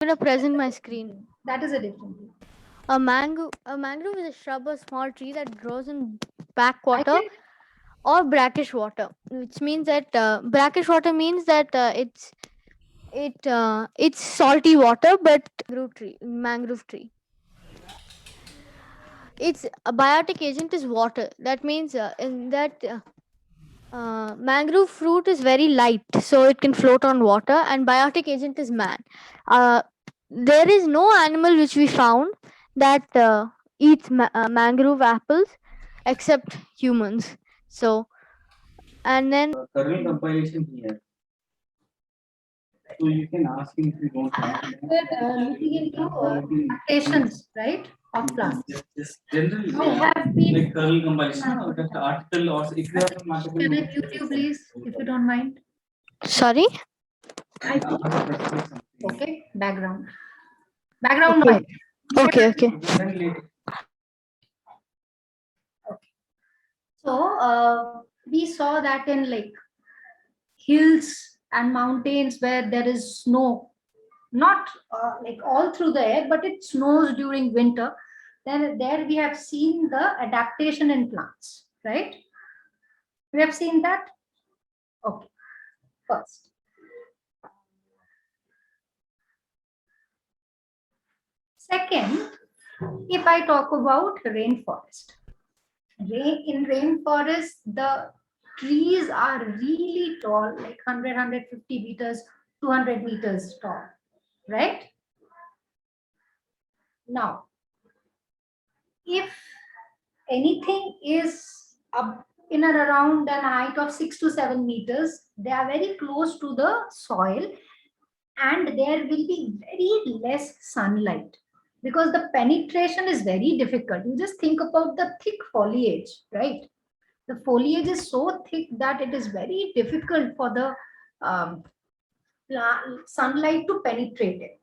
gonna present my screen. That is a different thing. A mangrove is a shrub or small tree that grows in backwater Okay. or brackish water, which means that brackish water means that it's salty water, but mangrove tree. Its a biotic agent is water. That means in that mangrove fruit is very light, so it can float on water, and biotic agent is man. Uh, there is no animal which we found that eats mangrove apples except humans. So, and then kernel compilation here. So you can ask him if you don't want. Looking into adaptations, right, of plants. Just generally, I have been. like kernel compilation, or just article, or if you have some article. Can I mute you, please, if you don't mind? sorry. Okay, background. Background Okay. noise. Okay. So we saw that in like hills and mountains where there is snow, not like all through the year, but it snows during winter. Then there we have seen the adaptation in plants, right? We have seen that. Okay, first. Second, if I talk about rainforest, in rainforest, the trees are really tall, like 100, 150 meters, 200 meters tall, right? Now, if anything is up in and around an height of 6 to 7 meters, they are very close to the soil, and there will be very less sunlight because the penetration is very difficult. You just think about the thick foliage, right? The foliage is so thick that it is very difficult for the sunlight to penetrate it.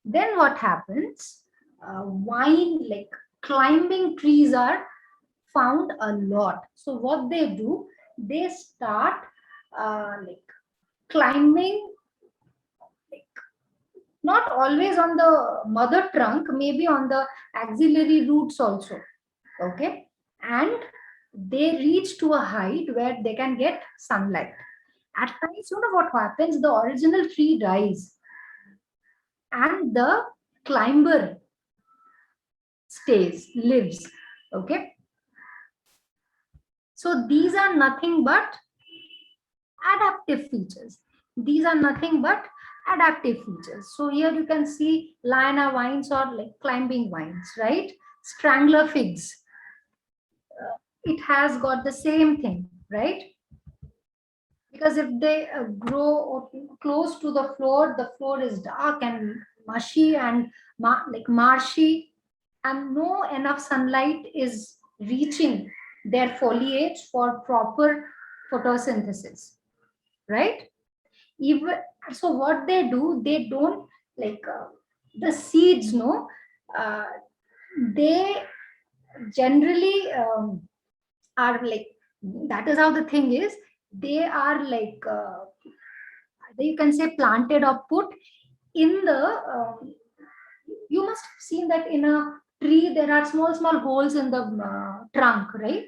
Then what happens? Vine, like climbing trees, are found a lot. So what they do, they start like climbing, like not always on the mother trunk, maybe on the axillary roots also. Okay, and they reach to a height where they can get sunlight. At times, you know what happens? The original tree dies, and the climber lives. Okay, so these are nothing but adaptive features. These are nothing but adaptive features. So here you can see liana vines or like climbing vines, right? Strangler figs. It has got the same thing, right? Because if they grow close to the floor is dark and mushy and like marshy, and no enough sunlight is reaching their foliage for proper photosynthesis, right? Even so, what they do, they don't like the seeds, no, they generally are like, that is how the thing is, they are like you can say planted or put in the you must have seen that in a tree there are small holes in the trunk, right?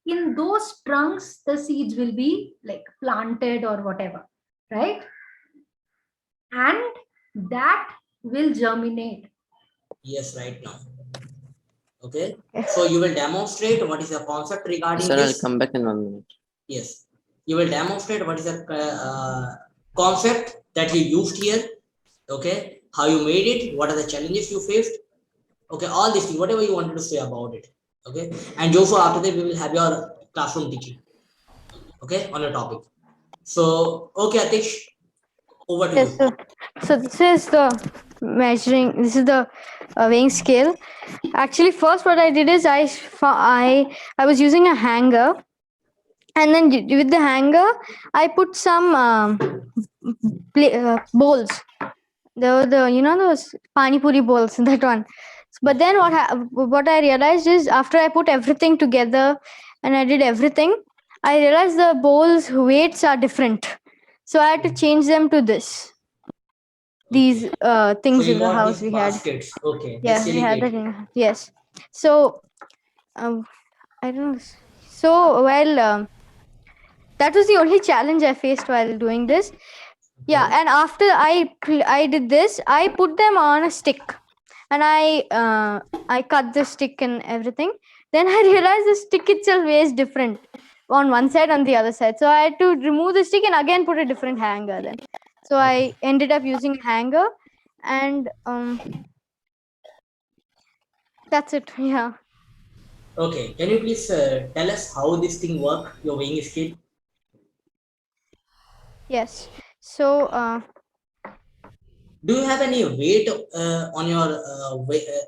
In those trunks the seeds will be like planted or whatever, right? And that will germinate. Yes, right now. Okay, so you will demonstrate what is the concept regarding Sir, this. I'll come back in 1 minute. Yes, you will demonstrate what is the concept that you used here. Okay, how you made it, what are the challenges you faced. Okay, all these things, whatever you wanted to say about it. Okay, and Joshua, after that we will have your classroom teaching. Okay, on your topic. So, okay, Atish, over to Yes, you. so this is the measuring. This is the weighing scale. Actually, first what I did is I was using a hanger, and then with the hanger I put some bowls. The those pani puri bowls, that one. But then what I realized is, after I put everything together and I did everything, I realized the bowls weights are different. So I had to change them to this. these So things you in the got house these we had. baskets. Okay, Yeah, that's we really had great. that in, yes. So I don't know. So well, that was the only challenge I faced while doing this. Yeah, Okay. and after I did this, I put them on a stick, and I cut the stick and everything. Then I realized the stick itself weighs different on one side and the other side. So I had to remove the stick and again put a different hanger. Then, so I ended up using a hanger, and that's it. Yeah. Okay. Can you please tell us how this thing work? Your weighing scale. Yes. So Do you have any weight on your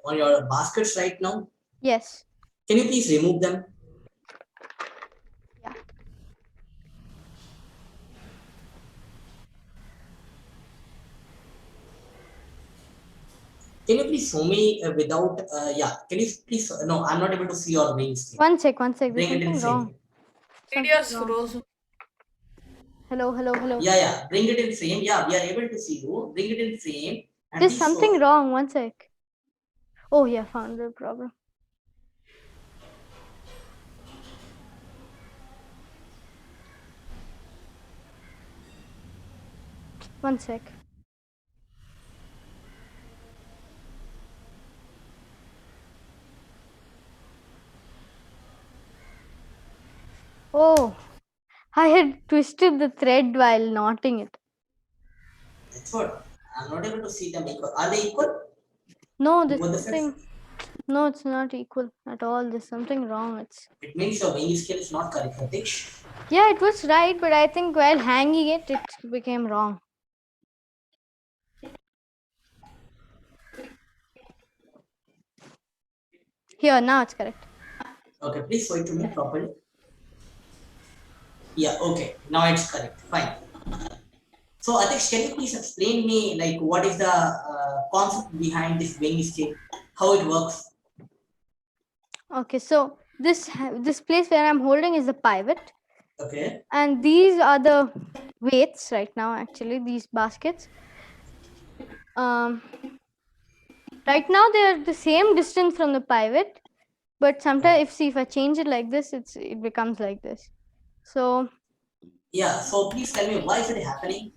on your baskets right now? yes. Can you please remove them? Yeah. Can you please show me without? Yeah. Can you please? No, I'm not able to see your weighing scale. One sec. One sec. There's Bring it in something wrong. frame. Something Videos wrong. frozen. Hello. Hello. Hello. Yeah, yeah. Bring it in frame. Yeah, we are able to see you. Bring it in frame and There's please show. something wrong. One sec. Oh yeah, found the problem. One sec. Oh, I had twisted the thread while knotting it. That's what. I'm not able to see them equal. Are they equal? No, there's Both the sets? something. No, it's not equal at all. There's something wrong. It's It means your weighing scale is not correct, Pratish. yeah, it was right, but I think while hanging it, it became wrong. Here, now it's correct. Okay, please show it to me properly. Yeah, okay. Now it's correct. Fine. So, Atish, can you please explain me like what is the concept behind this weighing scale? How it works? Okay, so this place where I'm holding is the pivot, Okay. and these are the weights right now. Actually, these baskets. Um, right now they are the same distance from the pivot, but sometimes if I change it like this, it becomes like this. So Yeah. So please tell me why is it happening?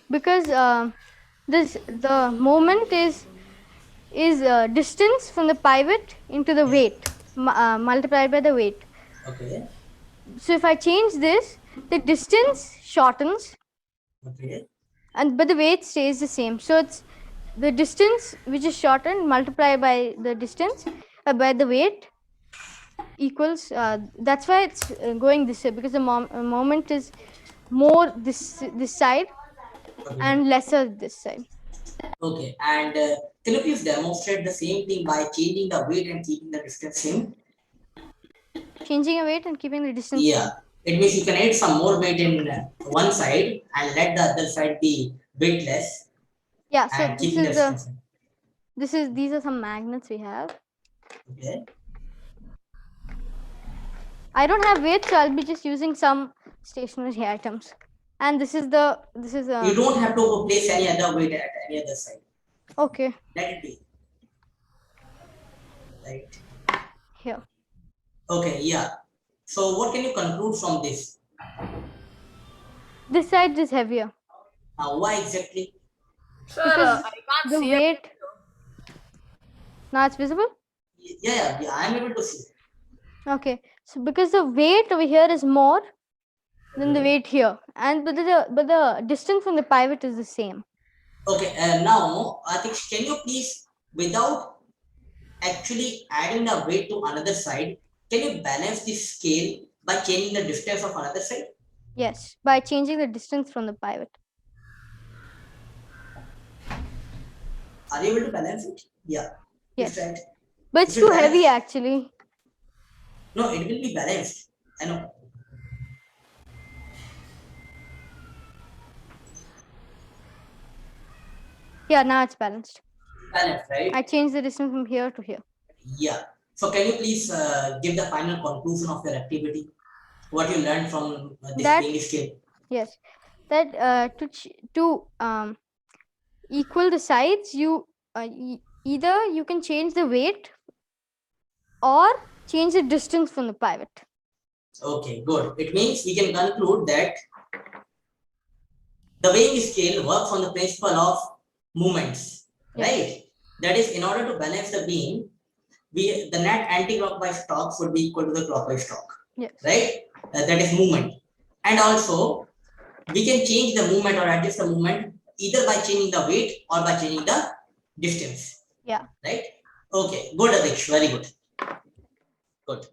because the moment is distance from the pivot into the weight multiplied by the weight. Okay. So if I change this, the distance shortens, Okay. and but the weight stays the same. So it's the distance which is shortened multiplied by the distance by the weight equals. That's why it's going this way, because the moment is more this side Okay. and lesser this side. Okay. And can you please demonstrate the same thing by changing the weight and keeping the distance same? Changing a weight and keeping the distance Yeah. same. It means you can add some more weight in one side and let the other side be weightless Yeah. So and this keeping the is the distance same. these are some magnets we have. Okay. I don't have weight, so I'll be just using some stationary items. And this is You don't have to place any other weight at any other side. okay Let it be. Right. here. Okay, yeah. So what can you conclude from this? This side is heavier Why exactly? Sir, because I can't the see weight. Now it's visible. Yeah, I'm able to see. Okay, so because the weight over here is more than the Okay. weight here, and but the distance from the pivot is the same. Okay, now I think can you please, without actually adding the weight to another side, can you balance this scale by changing the distance of another side? Yes, by changing the distance from the pivot. Are you able to balance it? Yeah. Please try Yes, it. but it's Is it too heavy balanced? actually. No, it will be balanced. I know. Yeah, now it's balanced. Balanced, right? I changed the distance from here to here. Yeah. So can you please give the final conclusion of your activity? What you learned from this That weighing scale? yes, that to equal the sides, either you can change the weight or change the distance from the pivot. Okay, good. It means we can conclude that the weighing scale works on the principle of movements, Yes. right? That is, in order to balance the beam, the net anti-clockwise torque should be equal to the clockwise torque, Yes. right? That is movement. And also, we can change the movement or adjust the movement either by changing the weight or by changing the distance. Yeah. Right? Okay, good, Adish. Very good. Good.